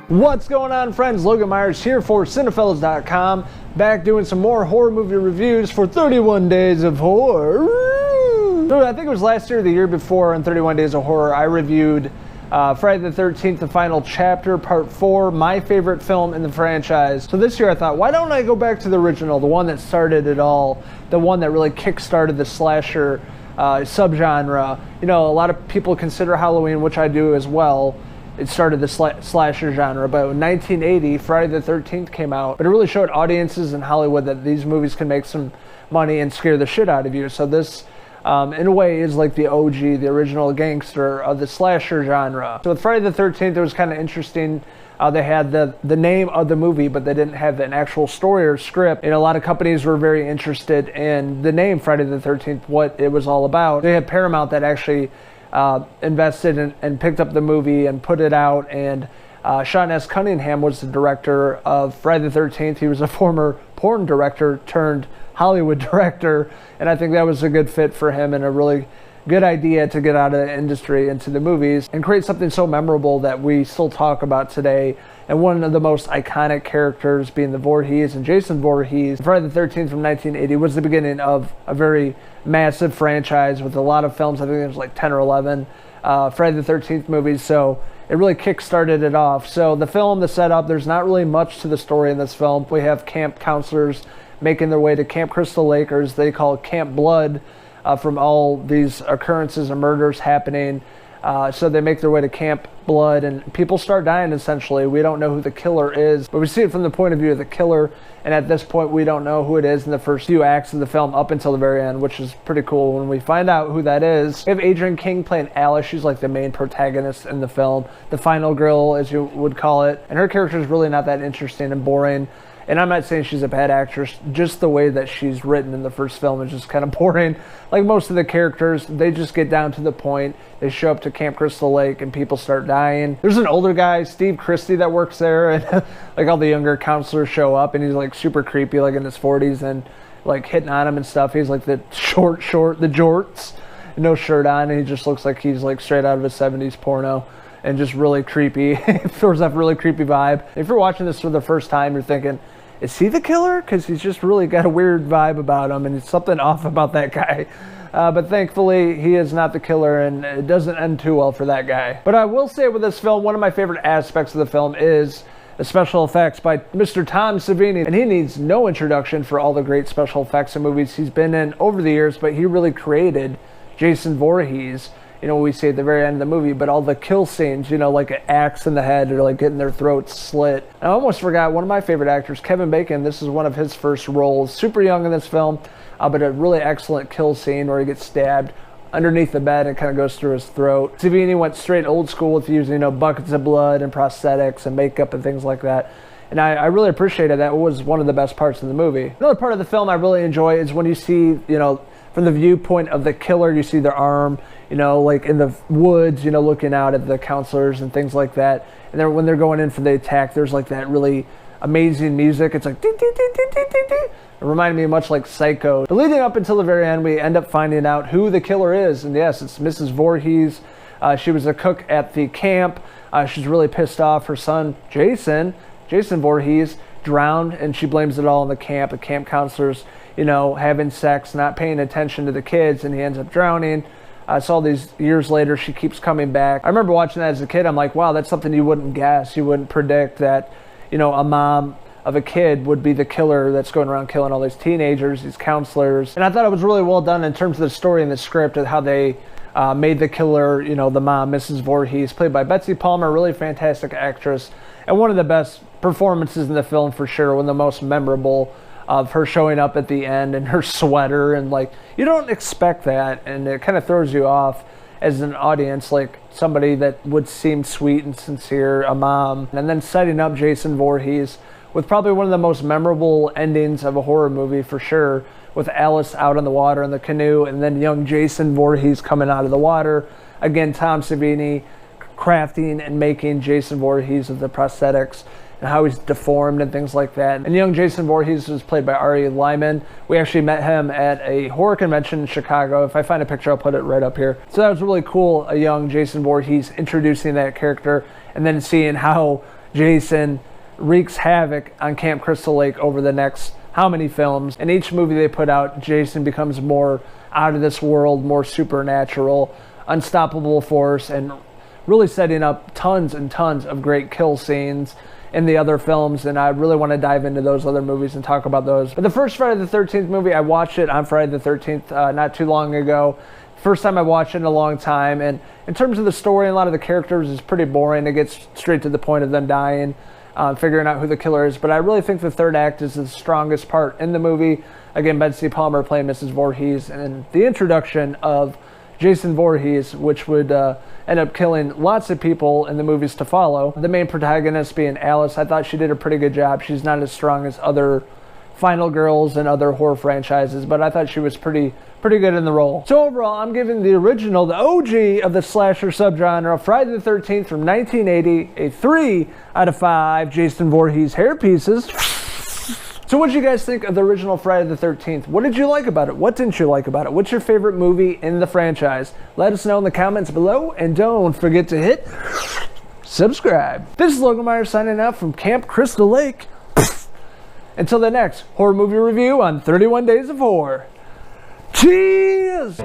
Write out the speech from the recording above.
What's going on, friends? Logan Myerz here for Cinephellas.com, back doing some more horror movie reviews for 31 Days of Horror. So I think it was last year or the year before on 31 Days of Horror, I reviewed Friday the 13th, the final chapter, part 4, my favorite film in the franchise. So this year I thought, why don't I go back to the original, the one that started it all, the one that really kick-started the slasher subgenre. You know, a lot of people consider Halloween, which I do as well, it started the slasher genre, but in 1980, Friday the 13th came out, but it really showed audiences in Hollywood that these movies can make some money and scare the shit out of you. So this, in a way, is like the OG, the original gangster of the slasher genre. So with Friday the 13th, it was kind of interesting. They had the name of the movie, but they didn't have an actual story or script. And a lot of companies were very interested in the name Friday the 13th, what it was all about. They had Paramount that actually invested and picked up the movie and put it out, and Sean S. Cunningham was the director of Friday the 13th. He was a former porn director turned Hollywood director, and I think that was a good fit for him and a really good idea to get out of the industry into the movies and create something so memorable that we still talk about today. And one of the most iconic characters being the Voorhees and Jason Voorhees. Friday the 13th from 1980 was the beginning of a very massive franchise with a lot of films. I think there's like 10 or 11 Friday the 13th movies. So it really kick-started it off. So the film, the setup, there's not really much to the story in this film. We have camp counselors making their way to Camp Crystal Lake, or as they call it, Camp Blood, from all these occurrences and murders happening. So they make their way to Camp Blood, and people start dying, essentially. We don't know who the killer is, but we see it from the point of view of the killer, and at this point, we don't know who it is in the first few acts of the film up until the very end, which is pretty cool when we find out who that is. We have Adrienne King playing Alice. She's like the main protagonist in the film, the final girl, as you would call it, and her character is really not that interesting and boring. And I'm not saying she's a bad actress, just the way that she's written in the first film is just kind of boring. Like most of the characters, they just get down to the point. They show up to Camp Crystal Lake and people start dying. There's an older guy, Steve Christie, that works there, and like all the younger counselors show up, and he's like super creepy, like in his 40s, and like hitting on him and stuff. He's like the short, the jorts, no shirt on, and he just looks like he's like straight out of a 70s porno. And just really creepy. It throws off a really creepy vibe. If you're watching this for the first time, you're thinking, is he the killer? Because he's just really got a weird vibe about him, and it's something off about that guy. But thankfully, he is not the killer, and it doesn't end too well for that guy. But I will say with this film, one of my favorite aspects of the film is the special effects by Mr. Tom Savini. And he needs no introduction for all the great special effects in movies he's been in over the years, but he really created Jason Voorhees. You know, we see at the very end of the movie, but all the kill scenes, you know, like an axe in the head or like getting their throats slit. I almost forgot one of my favorite actors, Kevin Bacon. This is one of his first roles. Super young in this film, but a really excellent kill scene where he gets stabbed underneath the bed and kind of goes through his throat. Savini went straight old school with using, you know, buckets of blood and prosthetics and makeup and things like that. And I really appreciated that. It was one of the best parts of the movie. Another part of the film I really enjoy is when you see, you know, from the viewpoint of the killer, you see their arm, you know, like in the woods, you know, looking out at the counselors and things like that. And then when they're going in for the attack, there's like that really amazing music. It's like, dee, dee, dee, dee, dee, dee, dee. It reminded me much like Psycho. But leading up until the very end, we end up finding out who the killer is. And yes, it's Mrs. Voorhees. She was a cook at the camp. She's really pissed off. Her son, Jason Voorhees, drowned, and she blames it all on the camp counselors, you know, having sex, not paying attention to the kids, and he ends up drowning. So all these years later, she keeps coming back. I remember watching that as a kid. I'm like, wow, that's something you wouldn't guess. You wouldn't predict that, you know, a mom of a kid would be the killer that's going around killing all these teenagers, these counselors. And I thought it was really well done in terms of the story and the script and how they made the killer, you know, the mom, Mrs. Voorhees, played by Betsy Palmer, really fantastic actress, and one of the best performances in the film for sure, one of the most memorable, of her showing up at the end in her sweater, and like, you don't expect that, and it kind of throws you off as an audience, like somebody that would seem sweet and sincere, a mom, and then setting up Jason Voorhees with probably one of the most memorable endings of a horror movie for sure, with Alice out on the water in the canoe, and then young Jason Voorhees coming out of the water. Again, Tom Savini crafting and making Jason Voorhees with the prosthetics and how he's deformed and things like that. And young Jason Voorhees was played by Ari Lyman. We actually met him at a horror convention in Chicago. If I find a picture, I'll put it right up here. So that was really cool, a young Jason Voorhees introducing that character and then seeing how Jason wreaks havoc on Camp Crystal Lake over the next how many films. In each movie they put out, Jason becomes more out of this world, more supernatural, unstoppable force, and really setting up tons and tons of great kill scenes in the other films, and I really want to dive into those other movies and talk about those. But the first Friday the 13th movie, I watched it on Friday the 13th not too long ago. First time I watched it in a long time, and in terms of the story, a lot of the characters is pretty boring. It gets straight to the point of them dying, figuring out who the killer is. But I really think the third act is the strongest part in the movie. Again, Betsy Palmer playing Mrs. Voorhees, and the introduction of Jason Voorhees, which would end up killing lots of people in the movies to follow. The main protagonist being Alice, I thought she did a pretty good job. She's not as strong as other final girls and other horror franchises, but I thought she was pretty good in the role. So overall, I'm giving the original, the OG of the slasher subgenre, Friday the 13th from 1980, a 3 out of 5 Jason Voorhees hair pieces. So what did you guys think of the original Friday the 13th? What did you like about it? What didn't you like about it? What's your favorite movie in the franchise? Let us know in the comments below, and don't forget to hit subscribe. This is Logan Myerz signing out from Camp Crystal Lake. Until the next horror movie review on 31 Days of Horror. Cheers!